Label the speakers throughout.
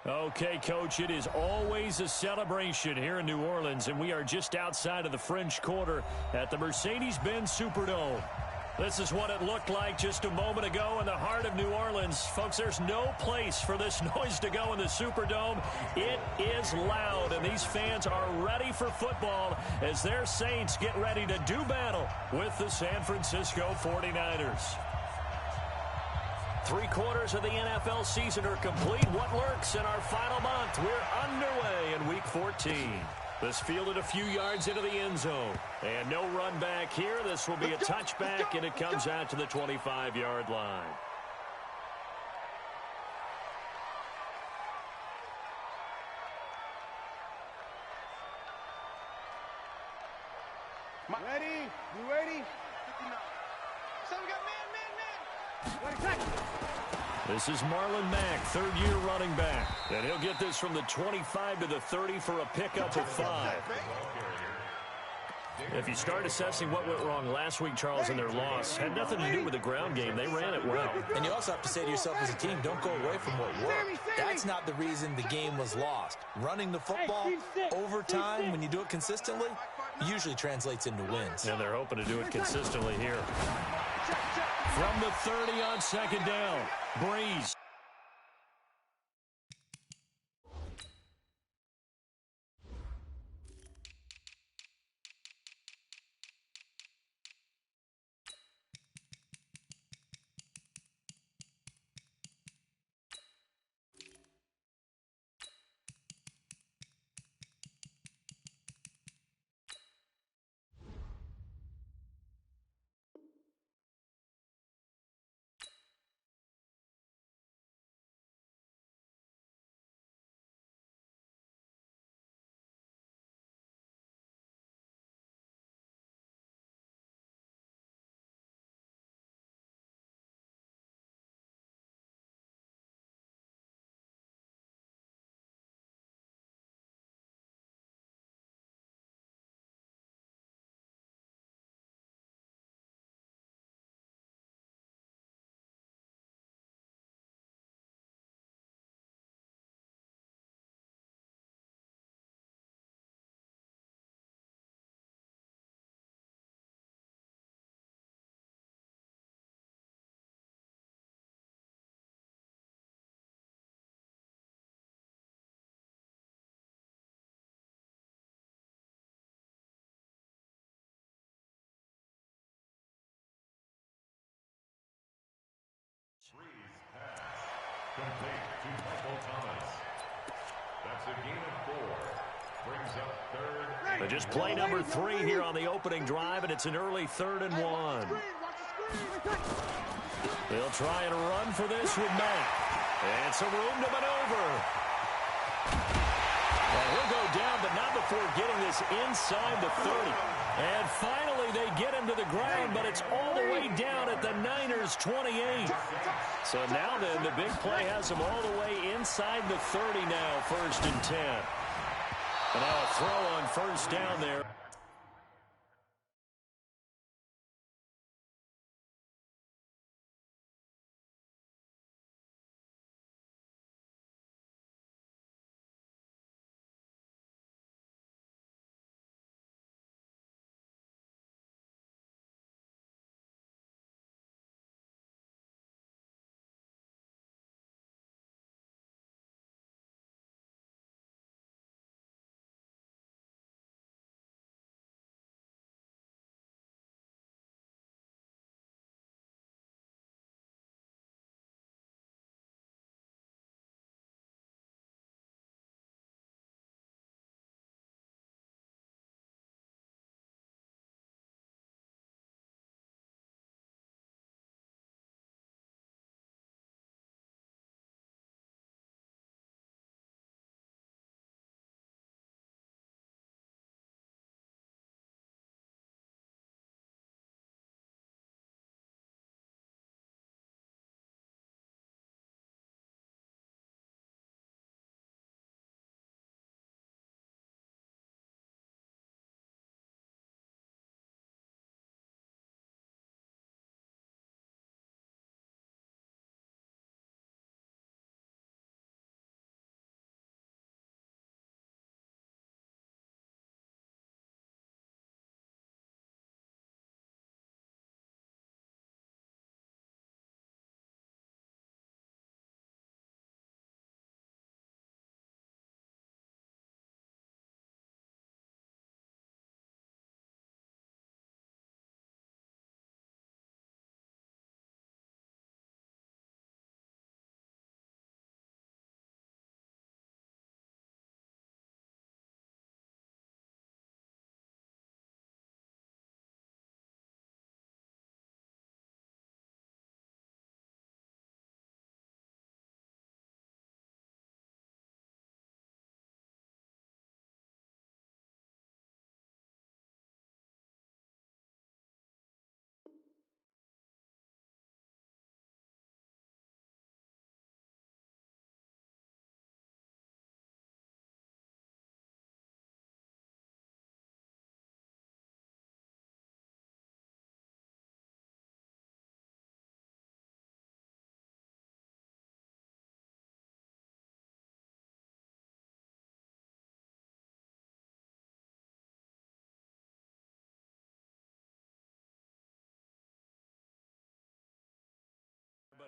Speaker 1: Okay, Coach, it is always a celebration here in New Orleans, and we are just outside of the French Quarter at the Mercedes-Benz Superdome. This is what it looked like just a moment ago in the heart of New Orleans. Folks, there's no place for this noise to go in the Superdome. It is loud, and these fans are ready for football as their Saints get ready to do battle with the San Francisco 49ers. 3/4 of the NFL season are complete. What lurks in our final month? We're underway in Week 14. This fielded a few yards into the end zone. And no run back here. This will be a touchback, and it comes out to the 25-yard line.
Speaker 2: Ready? You ready? So we got man.
Speaker 1: This is Marlon Mack, third-year running back. And he'll get this from the 25 to the 30 for a pickup of 5. If you start assessing what went wrong last week, Charles, in their loss, had nothing to do with the ground game. They ran it well.
Speaker 3: And you also have to say to yourself as a team, don't go away from what worked. That's not the reason the game was lost. Running the football over time, when you do it consistently, usually translates into wins.
Speaker 1: And they're hoping to do it consistently here. From the 30 on second down, Breeze.
Speaker 4: Complete to Michael Thomas. That's a gain of 4. Brings up third.
Speaker 1: But just play number 3 here on the opening drive, and it's an early 3rd and 1. They'll try and run for this with Mack. And some room to maneuver. And he'll go down, but not before getting this inside the 30. And finally, they get him to the ground, but it's all the way down at the Niners' 28. So now then, the big play has them all the way inside the 30 now, 1st and 10. And now a throw on 1st down there.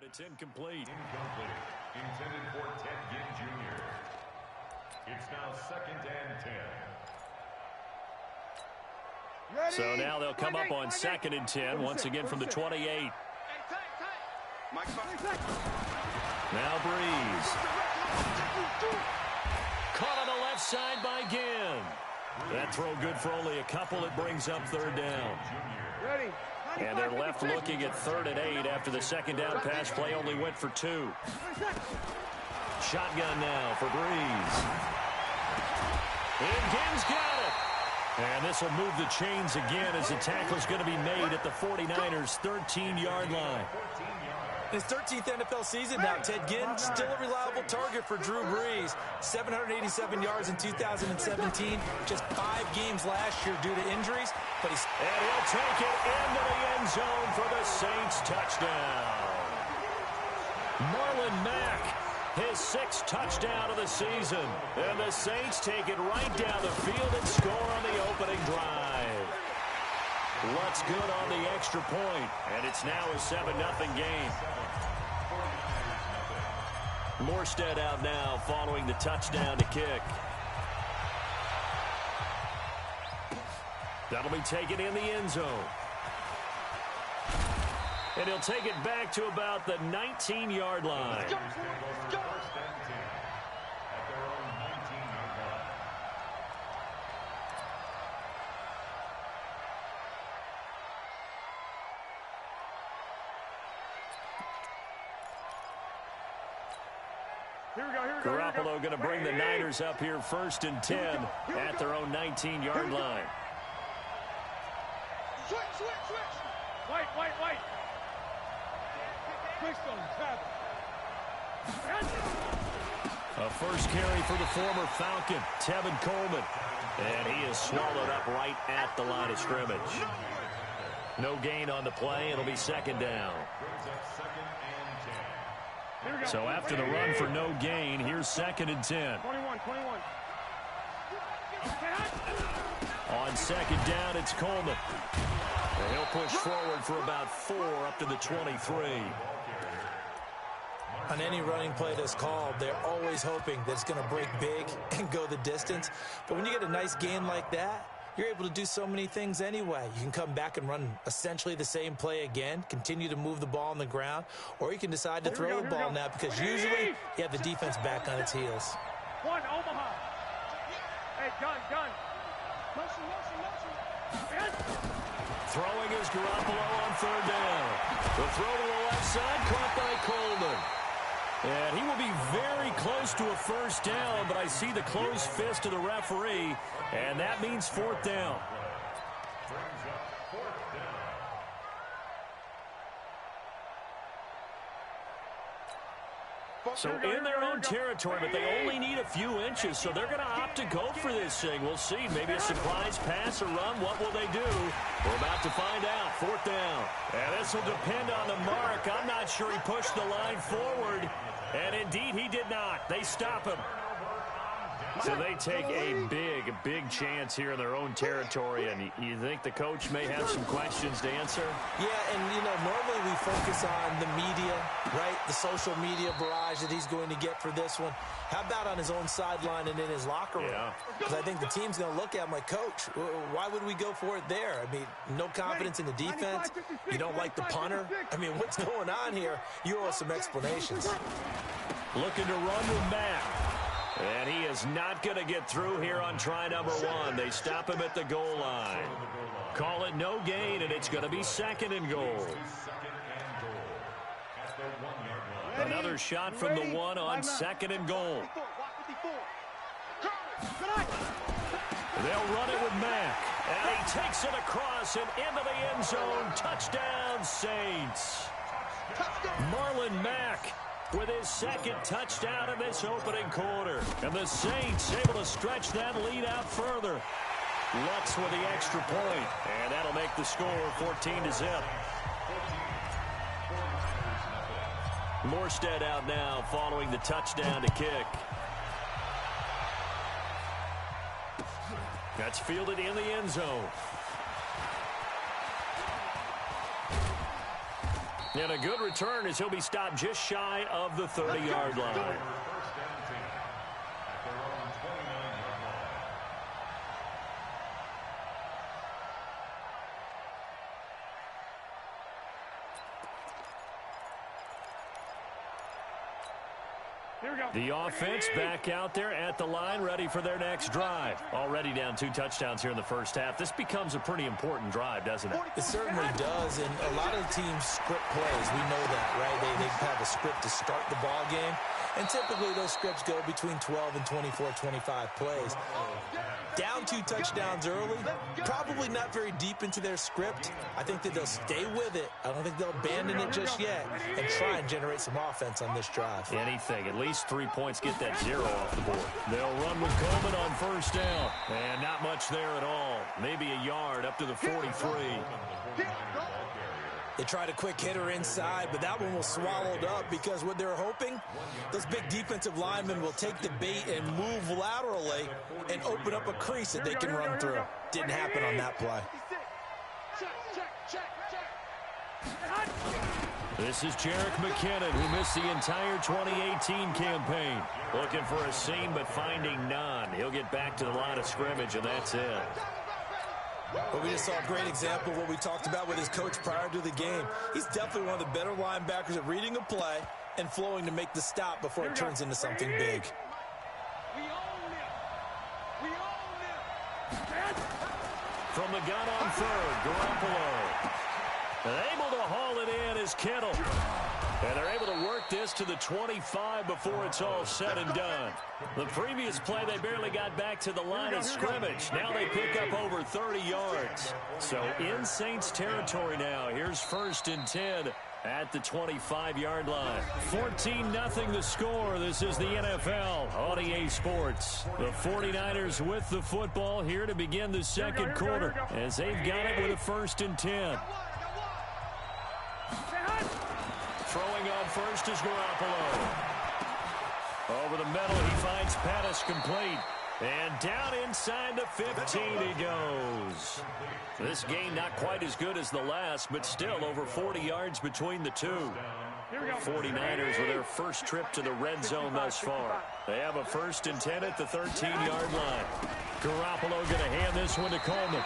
Speaker 1: but it's incomplete.
Speaker 4: Incomplete. Intended for Ted Ginn Jr. It's now 2nd and 10.
Speaker 2: Ready?
Speaker 1: So now they'll come up on 2nd and 10, once again from the 28. Now Breeze. Caught on the left side by Ginn. That throw good for only a couple. It brings up 3rd down.
Speaker 2: Ready?
Speaker 1: And they're left looking at 3rd and 8 after the second down pass play only went for 2. Shotgun now for Breeze. And Ginn's got it. And this will move the chains again as the tackle's going to be made at the 49ers' 13-yard line.
Speaker 3: His 13th NFL season now, Ted Ginn, still a reliable target for Drew Brees. 787 yards in 2017, just 5 games last year due to injuries. But
Speaker 1: and he'll take it into the end zone for the Saints touchdown. Marlon Mack, his 6th touchdown of the season. And the Saints take it right down the field and score on the opening drive. What's good on the extra point, and it's now a 7-0 game. Morstead out now following the touchdown to kick. That'll be taken in the end zone. And he'll take it back to about the 19-yard line. Garoppolo going to bring the Niners up here 1st and 10 at their own 19-yard line.
Speaker 2: Switch. White.
Speaker 1: A first carry for the former Falcon, Tevin Coleman. And he is swallowed up right at the line of scrimmage. No gain on the play. It'll be 2nd down. So after the run for no gain, here's 2nd and 10.
Speaker 2: 21.
Speaker 1: On 2nd down, it's Coleman. And he'll push forward for about 4 up to the 23.
Speaker 3: On any running play that's called, they're always hoping that it's going to break big and go the distance. But when you get a nice gain like that, you're able to do so many things anyway. You can come back and run essentially the same play again, continue to move the ball on the ground, or you can decide to throw the ball now because usually you have the defense back on its heels.
Speaker 2: One, Omaha. Hey, gun. Motion.
Speaker 1: Throwing is Garoppolo on 3rd down. The throw to the left side, caught by Coleman. And he will be very close to a 1st down, but I see the closed fist of the referee, and that means 4th down. So in their own territory, but they only need a few inches, so they're going to opt to go for this thing. We'll see. Maybe a surprise pass or run. What will they do? We're about to find out. 4th down. And this will depend on the mark. I'm not sure he pushed the line forward. And indeed, he did not. They stop him. So they take a big chance here in their own territory, and you think the coach may have some questions to answer?
Speaker 3: Yeah, and, normally we focus on the media, right? The social media barrage that he's going to get for this one. How about on his own sideline and in his locker room? Because I think the team's going to look at him like, Coach, why would we go for it there? I mean, no confidence in the defense. You don't like the punter. I mean, what's going on here? You owe us some explanations.
Speaker 1: Looking to run with Matt. And he is not going to get through here on try number 1. They stop him at the goal line. Call it no gain, and it's going to be 2nd and goal. Another shot from the 1 on 2nd and goal. They'll run it with Mack. And he takes it across and into the end zone. Touchdown, Saints. Marlon Mack with his 2nd touchdown in this opening quarter. And the Saints able to stretch that lead out further. Lux with the extra point. And that'll make the score 14-0. Morstead out now following the touchdown to kick. That's fielded in the end zone. And a good return as he'll be stopped just shy of the 30-yard line. The offense back out there at the line, ready for their next drive. Already down 2 touchdowns here in the first half. This becomes a pretty important drive, doesn't it?
Speaker 3: It certainly does, and a lot of the teams script plays. We know that, right? They have a script to start the ball game, and typically those scripts go between 12 and 24, 25 plays. Down 2 touchdowns early, probably not very deep into their script. I think that they'll stay with it. I don't think they'll abandon it just yet and try and generate some offense on this drive.
Speaker 1: Anything, at least 3 points, get that 0 off the board. They'll run with Coleman on first down, and not much there at all. Maybe a yard up to the 43.
Speaker 3: They tried a quick hitter inside, but that one was swallowed up because what they're hoping, those big defensive linemen will take the bait and move laterally and open up a crease that they can run through. Didn't happen on that play.
Speaker 1: This is Jerick McKinnon, who missed the entire 2018 campaign. Looking for a seam, but finding none. He'll get back to the line of scrimmage, and that's it.
Speaker 3: But we just saw a great example of what we talked about with his coach prior to the game. He's definitely one of the better linebackers at reading a play and flowing to make the stop before it turns into something big.
Speaker 1: From the gun on third, Garoppolo. And able to haul it in is Kittle. And they're able to work this to the 25 before it's all said and done. The previous play, they barely got back to the line of scrimmage. Now they pick up over 30 yards. So in Saints territory now. Here's 1st and 10 at the 25-yard line. 14-0 the score. This is the NFL on EA Sports. The 49ers with the football here to begin the second quarter as they've got it with a 1st and 10. Throwing on first is Garoppolo. Over the middle, he finds Pettis complete. And down inside the 15 he goes. This game not quite as good as the last, but still over 40 yards between the two. 49ers with their first trip to the red zone thus far. They have a 1st and 10 at the 13-yard line. Garoppolo going to hand this one to Coleman.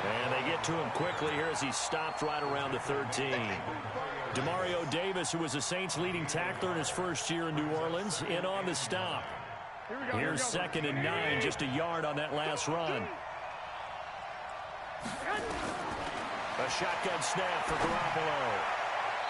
Speaker 1: And they get to him quickly here as he stopped right around the 13. Demario Davis, who was the Saints' leading tackler in his first year in New Orleans, in on the stop. Here's 2nd and 9, just a yard on that last run. A shotgun snap for Garoppolo.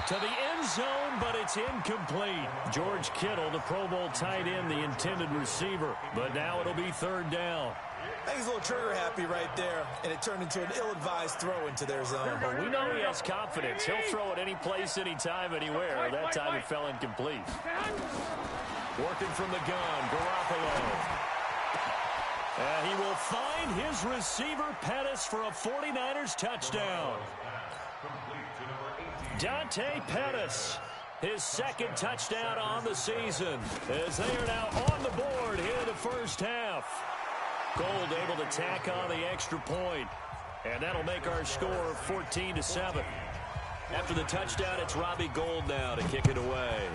Speaker 1: To the end zone, but it's incomplete. George Kittle, the Pro Bowl tight end, the intended receiver. But now it'll be 3rd down.
Speaker 3: I think he's a little trigger happy right there, and it turned into an ill-advised throw into their zone.
Speaker 1: Well, we know he has confidence. He'll throw it any place, anytime, anywhere. That time it fell incomplete. Working from the gun, Garoppolo. He will find his receiver, Pettis, for a 49ers touchdown. Dante Pettis, his 2nd touchdown on the season, as they are now on the board here in the first half. Gold able to tack on the extra point, and that'll make our score 14-7. After the touchdown, it's Robbie Gould now to kick it away.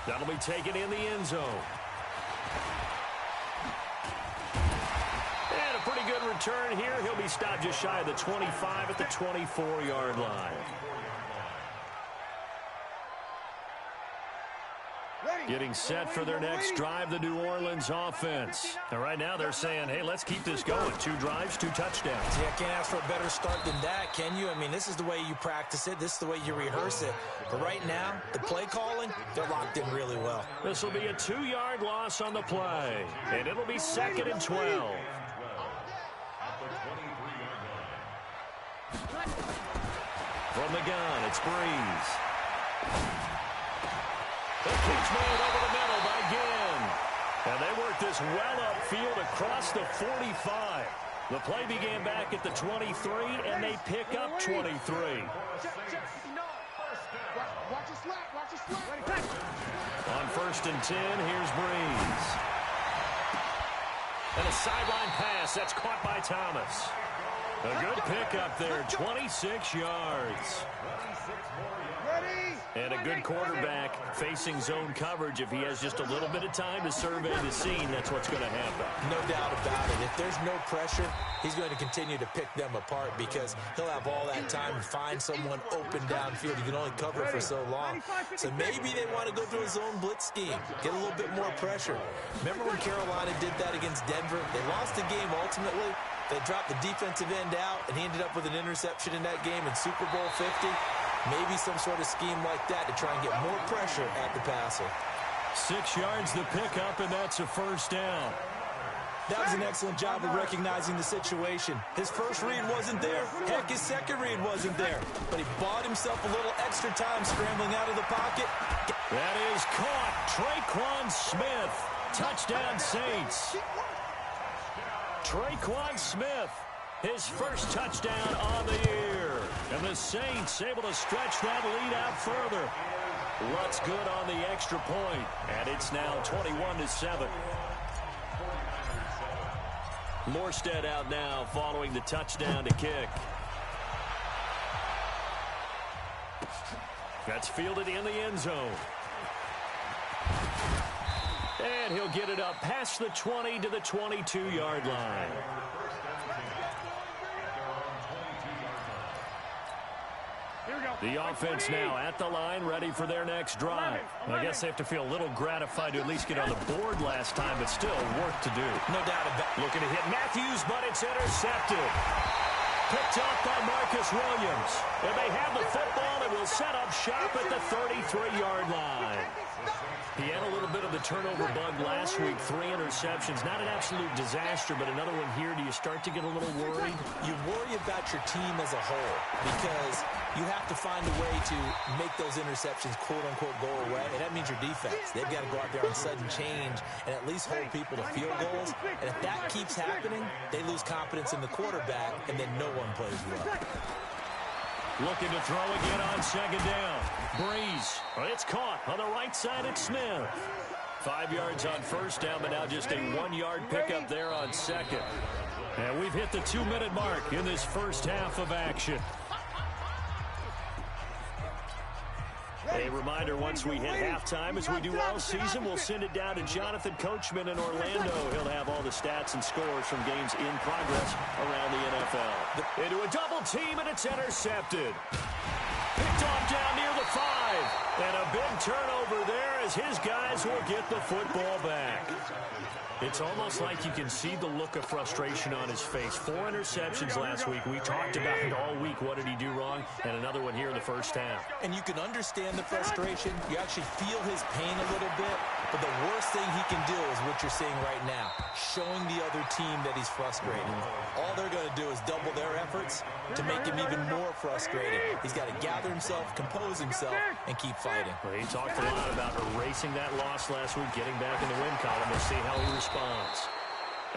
Speaker 1: That'll be taken in the end zone. And a pretty good return here. He'll be stopped just shy of the 25 at the 24-yard line. Getting set for their next drive, the New Orleans offense. And right now they're saying, hey, let's keep this going. 2 drives, 2 touchdowns.
Speaker 3: Yeah, can't ask for a better start than that, can you? I mean, this is the way you practice it. This is the way you rehearse it. But right now, the play calling, they're locked in really well.
Speaker 1: This will be a 2-yard loss on the play. And it'll be 2nd and 12. From the gun, it's Breeze. The pitch made over the middle by Ginn. And they work this well upfield across the 45. The play began back at the 23, and they pick up 23. On 1st and 10, here's Breeze. And a sideline pass that's caught by Thomas. A good pickup there, 26 yards. And a good quarterback facing zone coverage. If he has just a little bit of time to survey the scene, that's what's going to happen.
Speaker 3: No doubt about it. If there's no pressure, he's going to continue to pick them apart because he'll have all that time to find someone open downfield. You can only cover for so long. So maybe they want to go to a zone blitz scheme, get a little bit more pressure. Remember when Carolina did that against Denver? They lost the game ultimately. They dropped the defensive end out, and he ended up with an interception in that game in Super Bowl 50. Maybe some sort of scheme like that to try and get more pressure at the passer.
Speaker 1: 6 yards the pickup, and that's a first down.
Speaker 3: That was an excellent job of recognizing the situation. His first read wasn't there. Heck, his second read wasn't there. But he bought himself a little extra time scrambling out of the pocket.
Speaker 1: That is caught. Traquan Smith. Touchdown, Saints. Traquan Smith, his first touchdown on the year. And the Saints able to stretch that lead out further. What's good on the extra point? And it's now 21-7. Morstead out now following the touchdown to kick. That's fielded in the end zone. And he'll get it up past the 20 to the 22-yard line. The offense now at the line, ready for their next drive. I guess they have to feel a little gratified to at least get on the board last time, but still work to do.
Speaker 3: No doubt about it.
Speaker 1: Looking to hit Matthews, but it's intercepted. Picked up by Marcus Williams. And they have the football and will set up shop at the 33-yard line. He had a little bit of the turnover bug last week, 3 interceptions. Not an absolute disaster, but another one here. Do you start to get a little worried?
Speaker 3: You worry about your team as a whole because you have to find a way to make those interceptions, quote-unquote, go away, and that means your defense. They've got to go out there on sudden change and at least hold people to field goals. And if that keeps happening, they lose confidence in the quarterback, and then no one plays well.
Speaker 1: Looking to throw again on second down. Breeze. It's caught on the right side at Smith. 5 yards on first down, but now just a 1-yard pickup there on second. And we've hit the 2-minute mark in this first half of action. A reminder, once we hit halftime, as we do all season, we'll send it down to Jonathan Coachman in Orlando. He'll have all the stats and scores from games in progress around the NFL. Into a double team, and it's intercepted. Picked off down near the 5. And a big turnover there as his guys will get the football back. It's almost like you can see the look of frustration on his face. 4 interceptions last week. We talked about it all week. What did he do wrong? And another one here in the first half.
Speaker 3: And you can understand the frustration. You actually feel his pain a little bit. But the worst thing he can do is what you're seeing right now, showing the other team that he's frustrated. All they're going to do is double their efforts to make him even more frustrated. He's got to gather himself, compose himself, and keep fighting.
Speaker 1: Well, he talked a lot about erasing that loss last week, getting back in the win column. We'll see how he responds.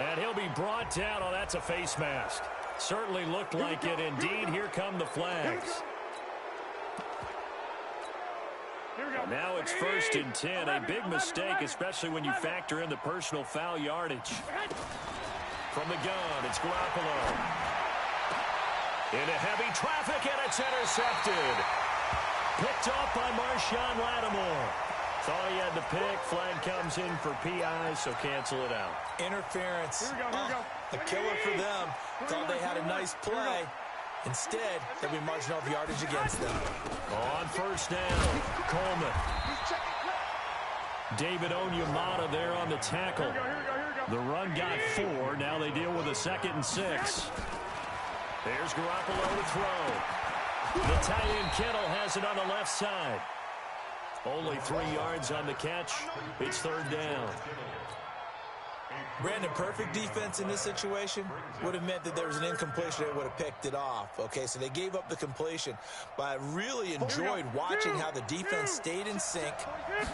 Speaker 1: And he'll be brought down. Oh, that's a face mask. Certainly looked like it. Indeed, here come the flags. Now it's 1st and 10. A big mistake, especially when you factor in the personal foul yardage. From the gun, it's Garoppolo. Into heavy traffic, and it's intercepted. Picked up by Marshawn Lattimore. Thought he had the pick. Flag comes in for PI, so cancel it out.
Speaker 3: Interference. A killer for them. Thought they had a nice play. Instead, they'll be marching off yardage against them.
Speaker 1: On first down, Coleman. David Onyemata there on the tackle. The run got 4. Now they deal with a 2nd and 6. There's Garoppolo to throw. The tight end Kittle has it on the left side. Only 3 yards on the catch. It's 3rd down.
Speaker 3: Brandon, perfect defense in this situation would have meant that there was an incompletion. They would have picked it off. Okay, so they gave up the completion. But I really enjoyed watching how the defense stayed in sync,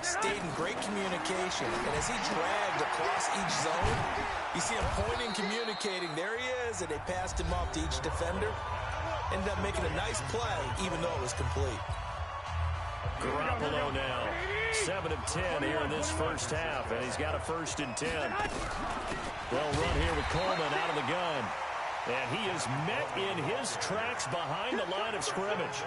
Speaker 3: stayed in great communication. And as he dragged across each zone, you see him pointing, communicating. There he is, and they passed him off to each defender. Ended up making a nice play, even though it was complete.
Speaker 1: Garoppolo now, 7 of 10 here in this first half, and he's got a 1st and 10. Well run here with Coleman out of the gun. And he is met in his tracks behind the line of scrimmage.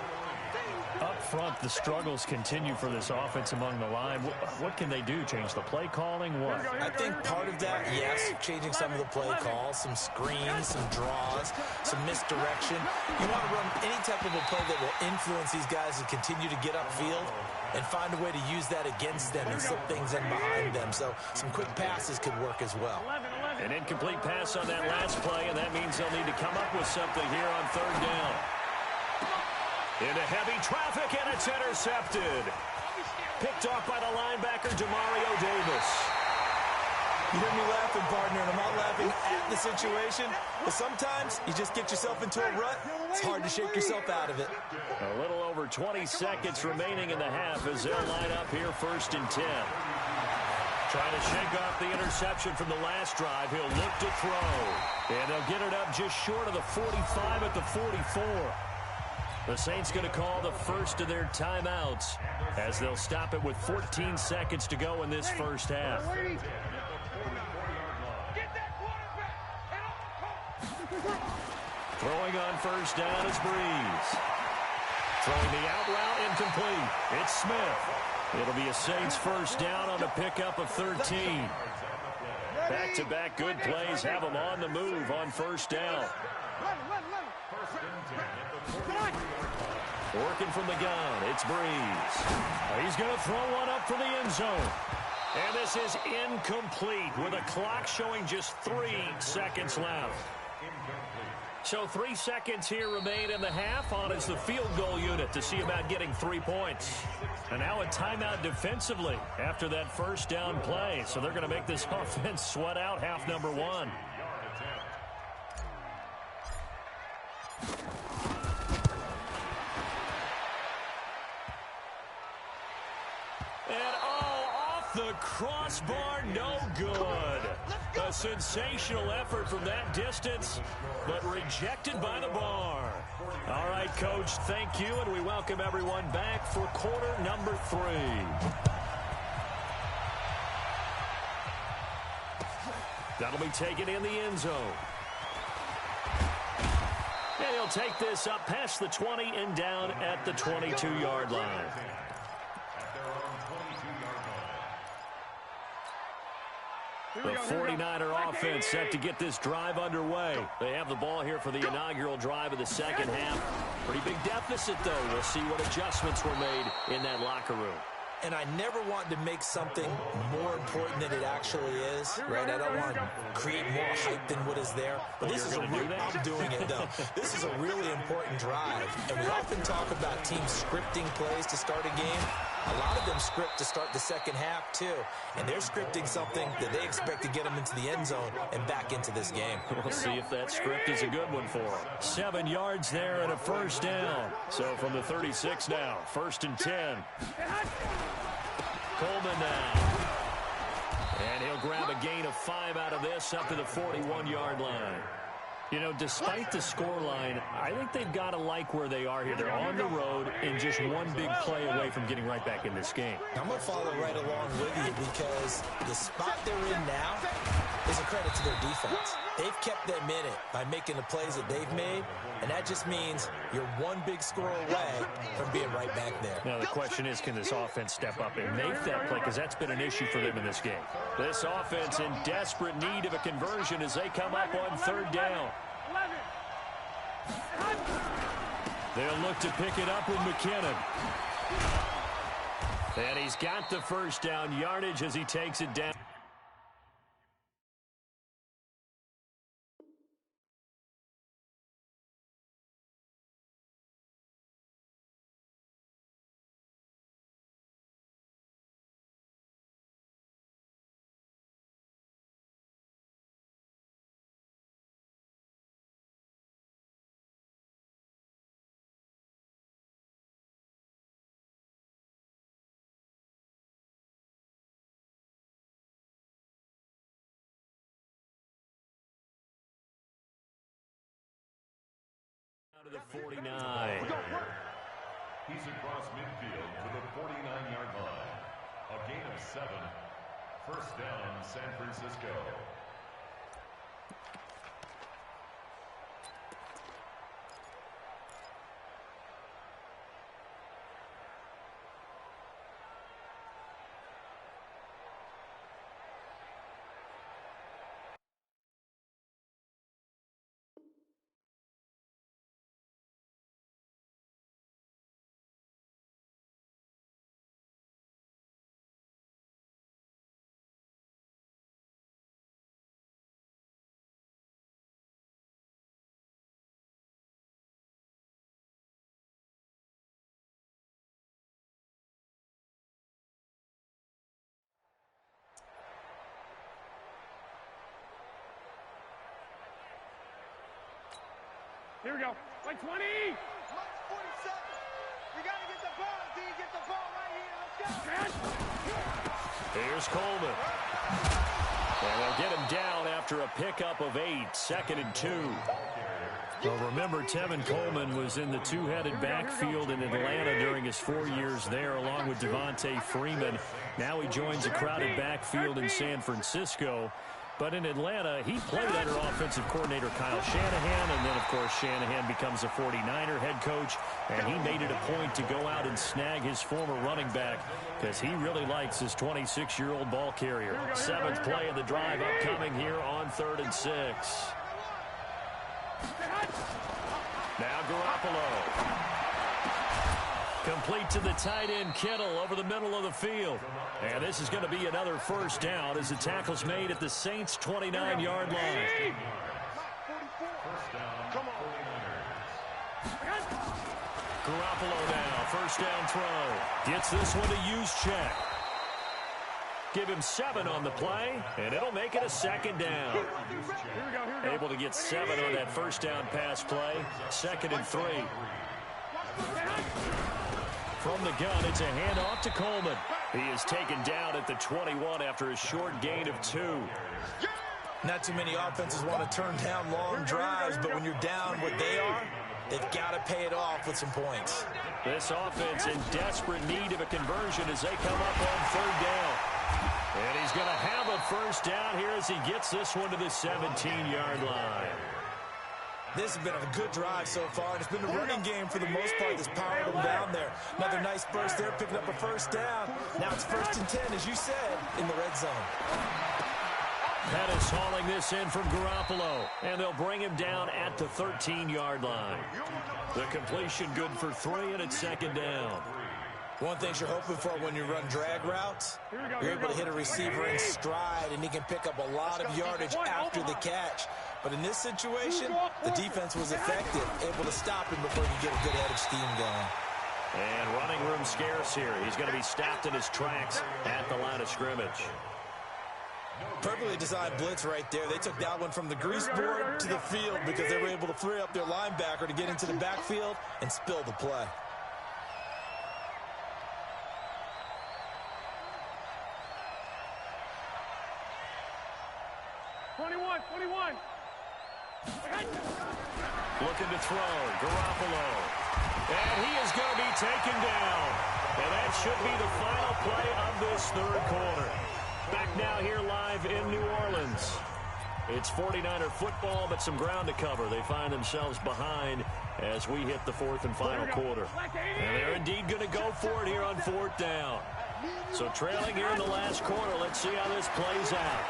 Speaker 1: Up front, the struggles continue for this offense among the line. What can they do? Change the play calling? What?
Speaker 3: I think part of that, yes, changing some of the play calls, some screens, some draws, some misdirection. You want to run any type of a play that will influence these guys to continue to get upfield and find a way to use that against them and slip things in behind them. So some quick passes could work as well.
Speaker 1: An incomplete pass on that last play, and that means they'll need to come up with something here on third down. Into heavy traffic, and it's intercepted. Picked off by the linebacker, Demario Davis.
Speaker 3: You hear me laughing, partner, and I'm not laughing at the situation, but sometimes you just get yourself into a rut. It's hard to shake yourself out of it.
Speaker 1: A little over 20 seconds remaining in the half as they'll line up here 1st and 10. Trying to shake off the interception from the last drive. He'll look to throw. And they'll get it up just short of the 45 at the 44. The Saints going to call the first of their timeouts as they'll stop it with 14 seconds to go in this first half. Throwing on first down is Breeze. Throwing the out route incomplete. It's Smith. It'll be a Saints first down on the pickup of 13. Back-to-back good plays have them on the move on first down. Working from the gun, it's Breeze. He's going to throw one up for the end zone. And this is incomplete with a clock showing just 3 seconds left. So 3 seconds here remain in the half. On is the field goal unit to see about getting 3 points. And now a timeout defensively after that first down play. So they're going to make this offense sweat out half number 1. And off the crossbar, no good. A sensational effort from that distance, but rejected by the bar. All right, Coach, thank you, and we welcome everyone back for quarter number 3. That'll be taken in the end zone. And he'll take this up past the 20 and down at the 22-yard line. The 49er offense set to get this drive underway. They have the ball here for the inaugural drive of the second half. Pretty big deficit, though. We'll see what adjustments were made in that locker room.
Speaker 3: And I never want to make something more important than it actually is, right? I don't want to create more hype than what is there. But this is I'm doing it, though. This is a really important drive. And we often talk about teams scripting plays to start a game. A lot of them script to start the second half, too. And they're scripting something that they expect to get them into the end zone and back into this game.
Speaker 1: We'll see if that script is a good one for them. 7 yards there and a first down. So from the 36 now, 1st and 10. Coleman now. And he'll grab a gain of 5 out of this up to the 41-yard line. You know, despite the scoreline, I think they've got to like where they are here. They're on the road and just one big play away from getting right back in this game.
Speaker 3: I'm going to follow right along with you because the spot they're in now is a credit to their defense. They've kept them in it by making the plays that they've made, and that just means you're one big score away from being right back there.
Speaker 1: Now, the question is, can this offense step up and make that play? Because that's been an issue for them in this game. This offense in desperate need of a conversion as they come up on third down. They'll look to pick it up with McKinnon. And he's got the first down yardage as he takes it down. To the 49.
Speaker 4: He's across midfield to the 49-yard line. A gain of 7. First down, San Francisco.
Speaker 2: Here we go. Like 20. 47. We got to get the ball, D. Get the ball right here. Let's go.
Speaker 1: Here's Coleman. And they'll get him down after a pickup of 8, 2nd and 2. Well, remember, Tevin Coleman was in the two-headed backfield in Atlanta during his 4 years there, along with Devontae Freeman. Now he joins a crowded backfield in San Francisco. But in Atlanta, he played under offensive coordinator Kyle Shanahan, and then, of course, Shanahan becomes a 49er head coach, and he made it a point to go out and snag his former running back because he really likes his 26-year-old ball carrier. 7th play of the drive upcoming here on 3rd and 6. Now Garoppolo. Complete to the tight end, Kittle, over the middle of the field. And this is going to be another first down as the tackle's made at the Saints' 29-yard line. Garoppolo now, first down throw. Gets this one to Juszczyk. Give him 7 on the play, and it'll make it a 2nd down. Able to get 7 on that first down pass play. 2nd and 3. From the gun, it's a handoff to Coleman. He is taken down at the 21 after a short gain of 2.
Speaker 3: Not too many offenses want to turn down long drives, but when you're down what they are, they've got to pay it off with some points.
Speaker 1: This offense in desperate need of a conversion as they come up on 3rd down. And he's going to have a first down here as he gets this one to the 17-yard line.
Speaker 3: This has been a good drive so far, and it's been a running game for the most part that's powered them down there. Another nice burst there, picking up a first down. Now it's 1st and 10, as you said, in the red zone.
Speaker 1: Pettis hauling this in from Garoppolo, and they'll bring him down at the 13-yard line. The completion good for 3, and it's 2nd down.
Speaker 3: One thing you're hoping for when you run drag routes, you're able to hit a receiver in stride, and he can pick up a lot of yardage after the catch. But in this situation, the defense was effective, able to stop him before he could get a good head of steam going.
Speaker 1: And running room scarce here. He's going to be stopped in his tracks at the line of scrimmage.
Speaker 3: Perfectly designed blitz right there. They took that one from the grease board to the field because they were able to free up their linebacker to get into the backfield and spill the play.
Speaker 1: Looking to throw, Garoppolo. And he is going to be taken down. And that should be the final play of this 3rd quarter. Back now here live in New Orleans. It's 49er football, but some ground to cover. They find themselves behind as we hit the 4th and final quarter. And they're indeed going to go for it here on 4th down. So trailing here in the last quarter. Let's see how this plays out.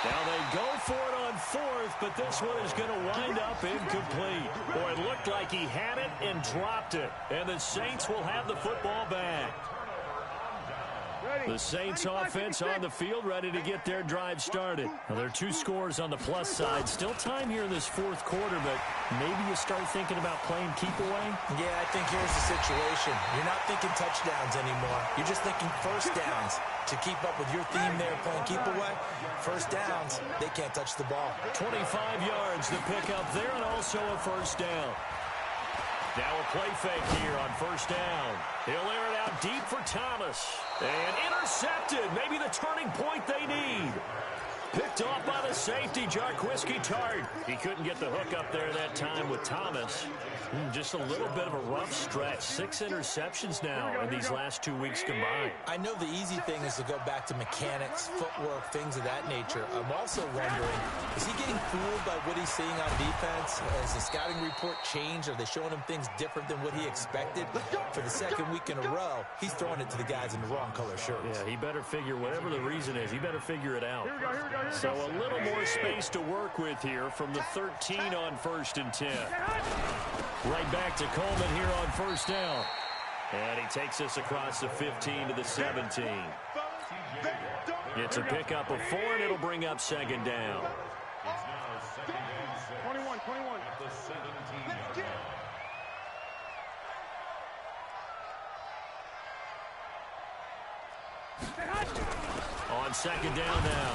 Speaker 1: Now they go for it on 4th, but this one is going to wind up incomplete. Boy, it looked like he had it and dropped it. And the Saints will have the football back. The Saints offense on the field, ready to get their drive started. Now, there are 2 scores on the plus side. Still time here in this 4th quarter, but maybe you start thinking about playing keep away?
Speaker 3: Yeah, I think here's the situation. You're not thinking touchdowns anymore. You're just thinking first downs. To keep up with your theme there, playing keep away, first downs, they can't touch the ball.
Speaker 1: 25 yards to pick up there, and also a first down. Now a play fake here on first down. He'll air it out deep for Thomas. And intercepted. Maybe the turning point they need. Picked off by the safety, Jarquiski Tart. He couldn't get the hook up there that time with Thomas. Just a little bit of a rough stretch. 6 interceptions now in these last 2 weeks combined.
Speaker 3: I know the easy thing is to go back to mechanics, footwork, things of that nature. I'm also wondering, is he getting fooled by what he's seeing on defense? Has the scouting report changed? Are they showing him things different than what he expected? For the 2nd week in a row, he's throwing it to the guys in the wrong color shirts.
Speaker 1: Yeah, he better figure, whatever the reason is, he better figure it out. So a little more space to work with here from the 13 on 1st and 10. Right back to Coleman here on first down. And he takes us across the 15 to the 17. It's a pickup of 4, and it'll bring up 2nd down.
Speaker 2: 21.
Speaker 1: On 2nd down now.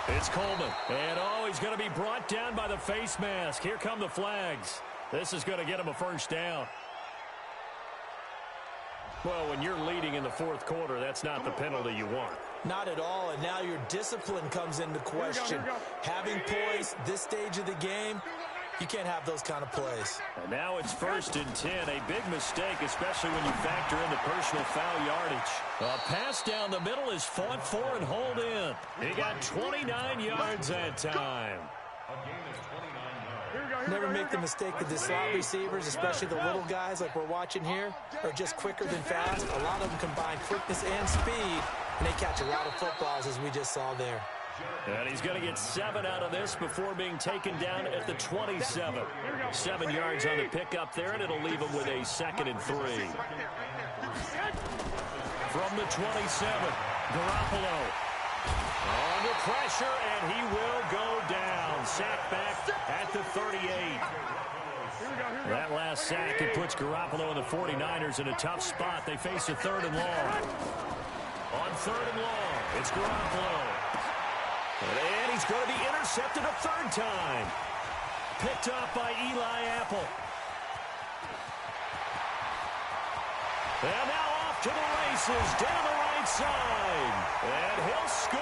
Speaker 1: It's Coleman. And, he's going to be brought down by the face mask. Here come the flags. This is going to get him a first down. Well, when you're leading in the fourth quarter, that's not the penalty you want.
Speaker 3: Not at all, and now your discipline comes into question. Having poise this stage of the game, you can't have those kind of plays.
Speaker 1: And now it's 1st and 10. A big mistake, especially when you factor in the personal foul yardage. A pass down the middle is fought for and hauled in. He got 29 yards that time.
Speaker 3: Never make the mistake that the slot receivers, especially the little guys like we're watching here, are just quicker than fast. A lot of them combine quickness and speed, and they catch a lot of footballs, as we just saw there.
Speaker 1: And he's going to get 7 out of this before being taken down at the 27. 7 yards on the pickup there, and it'll leave him with a 2nd and 3. From the 27, Garoppolo. Under pressure, and he will go down. Sack back at the 38. That last sack, it puts Garoppolo and the 49ers in a tough spot. They face a 3rd and long. On 3rd and long, it's Garoppolo. And he's going to be intercepted a 3rd time. Picked up by Eli Apple. And now off to the races down the right side. And he'll score.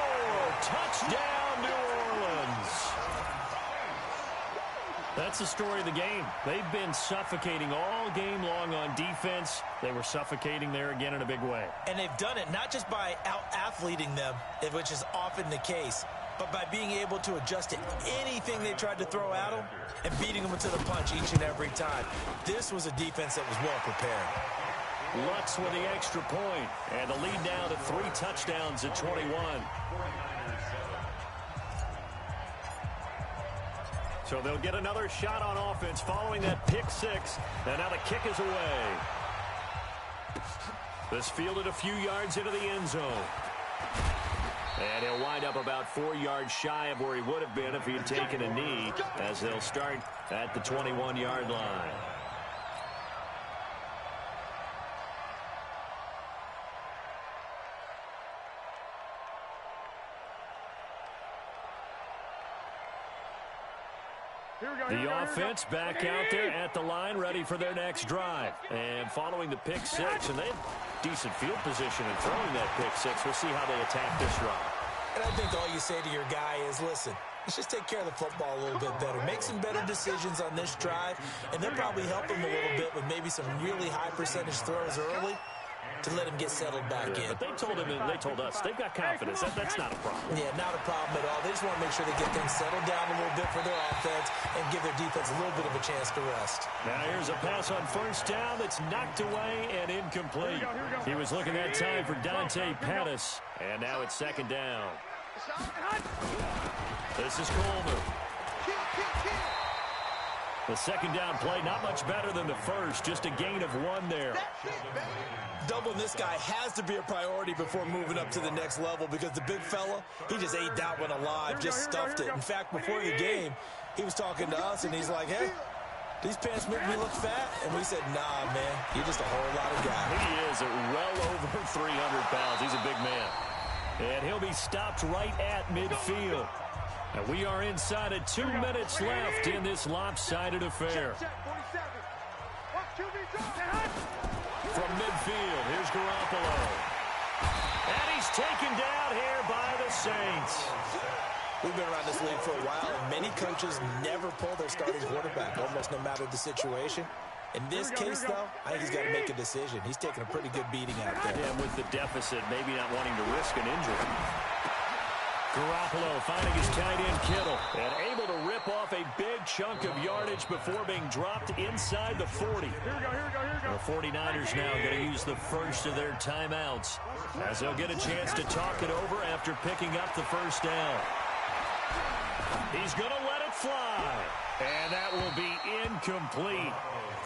Speaker 1: Touchdown, New Orleans. That's the story of the game. They've been suffocating all game long on defense. They were suffocating there again in a big way.
Speaker 3: And they've done it not just by out-athleting them, which is often the case, but by being able to adjust to anything they tried to throw at them and beating them to the punch each and every time. This was a defense that was well prepared.
Speaker 1: Lutz with the extra point, and the lead now to 3 touchdowns at 21. So they'll get another shot on offense following that pick 6, and now the kick is away. This fielded a few yards into the end zone. And he'll wind up about 4 yards shy of where he would have been if he had taken a knee, as they'll start at the 21-yard line. The offense back out there at the line, ready for their next drive. And following the pick 6, and they have decent field position in throwing that pick 6. We'll see how they attack this drive.
Speaker 3: And I think all you say to your guy is, listen, let's just take care of the football a little bit better. Make some better decisions on this drive, and they'll probably help him a little bit with maybe some really high percentage throws early to let him get settled back in.
Speaker 1: But they told him, and they told us, they've got confidence. That's not a problem.
Speaker 3: Yeah, not a problem at all. They just want to make sure they get things settled down a little bit for their offense and give their defense a little bit of a chance to rest.
Speaker 1: Now here's a pass on 1st down that's knocked away and incomplete. He was looking that time for Dante Pettis, and now it's 2nd down. This is Coleman. The 2nd down play, not much better than the first, just a gain of 1 there.
Speaker 3: Doubling this guy has to be a priority before moving up to the next level, because the big fella, he just ate that one alive, just stuffed it. In fact, before the game, he was talking to us, and he's like, hey, these pants make me look fat. And we said, nah, man, you're just a whole lot of guy.
Speaker 1: He is well over 300 pounds. He's a big man. And he'll be stopped right at midfield. And we are inside of 2 minutes left in this lopsided affair. From midfield, here's Garoppolo. And he's taken down here by the Saints.
Speaker 3: We've been around this league for a while, and many coaches never pull their starting quarterback, almost no matter the situation. In this case, though, I think he's got to make a decision. He's taking a pretty good beating out there.
Speaker 1: And with the deficit, maybe not wanting to risk an injury. Garoppolo finding his tight end Kittle and able to rip off a big chunk of yardage before being dropped inside the 40. The 49ers now going to use the first of their timeouts as they'll get a chance to talk it over after picking up the 1st down. He's going to let it fly, and that will be incomplete.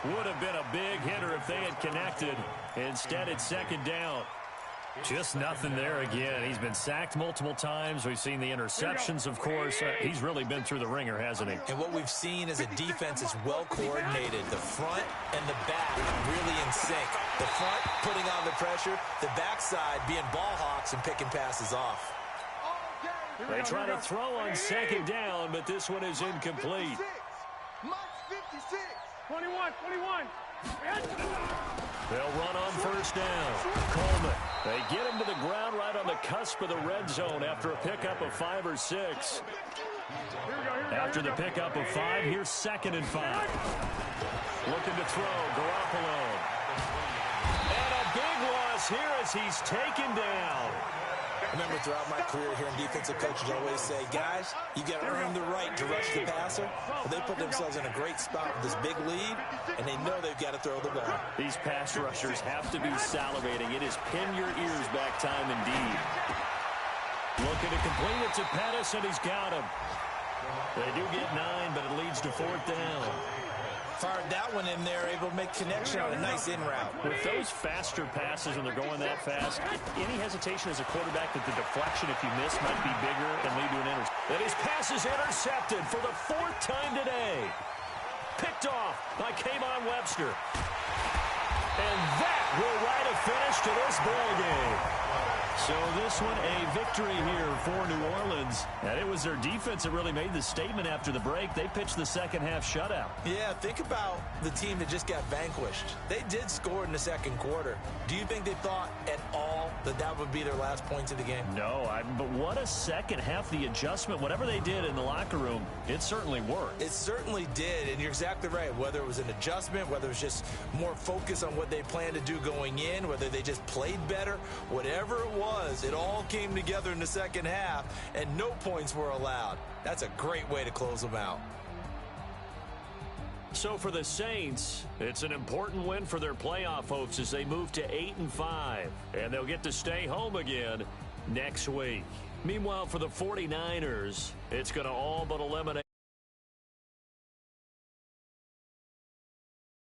Speaker 1: Would have been a big hitter if they had connected. Instead, it's 2nd down. Just nothing there again. He's been sacked multiple times. We've seen the interceptions, of course. He's really been through the ringer, hasn't he?
Speaker 3: And what we've seen is a defense that's well coordinated. The front and the back really in sync. The front putting on the pressure, the backside being ball hawks and picking passes off.
Speaker 1: They try to throw on second down, but this one is incomplete.
Speaker 2: Mike's 56.
Speaker 5: 21.
Speaker 1: They'll run on first down. Coleman. They get him to the ground right on the cusp of the red zone after a pickup of 5 or 6. After the pickup of 5, here's 2nd and 5. Looking to throw, Garoppolo. And a big loss here as he's taken down.
Speaker 3: Remember, throughout my career here in defensive coaches always say, guys, you got to earn the right to rush the passer. Well, they put themselves in a great spot with this big lead, and they know they've got to throw the ball.
Speaker 1: These pass rushers have to be salivating. It is pin your ears back time indeed. Looking to complete it to Pettis, and he's got him. They do get 9, but it leads to 4th down.
Speaker 3: Fired that one in there, able to make connection on a nice in route.
Speaker 1: With those faster passes when they're going that fast, any hesitation as a quarterback that the deflection, if you miss, might be bigger and lead to an interception. And his pass is intercepted for the 4th time today. Picked off by Kayvon Webster. And that will write a finish to this ball game. So this one a victory here for New Orleans. And it was their defense that really made the statement after the break. They pitched the second half shutout.
Speaker 3: Yeah, think about the team that just got vanquished. They did score in the second quarter. Do you think they thought at all that that would be their last points of the game?
Speaker 1: No, but what a second half. The adjustment, whatever they did in the locker room, it certainly worked.
Speaker 3: It certainly did, and you're exactly right. Whether it was an adjustment, whether it was just more focus on what they planned to do going in, whether they just played better, whatever it was, it all came together in the second half, and no points were allowed. That's a great way to close them out.
Speaker 1: So for the Saints, it's an important win for their playoff hopes as they move to 8-5, and they'll get to stay home again next week. Meanwhile, for the 49ers, it's going to all but eliminate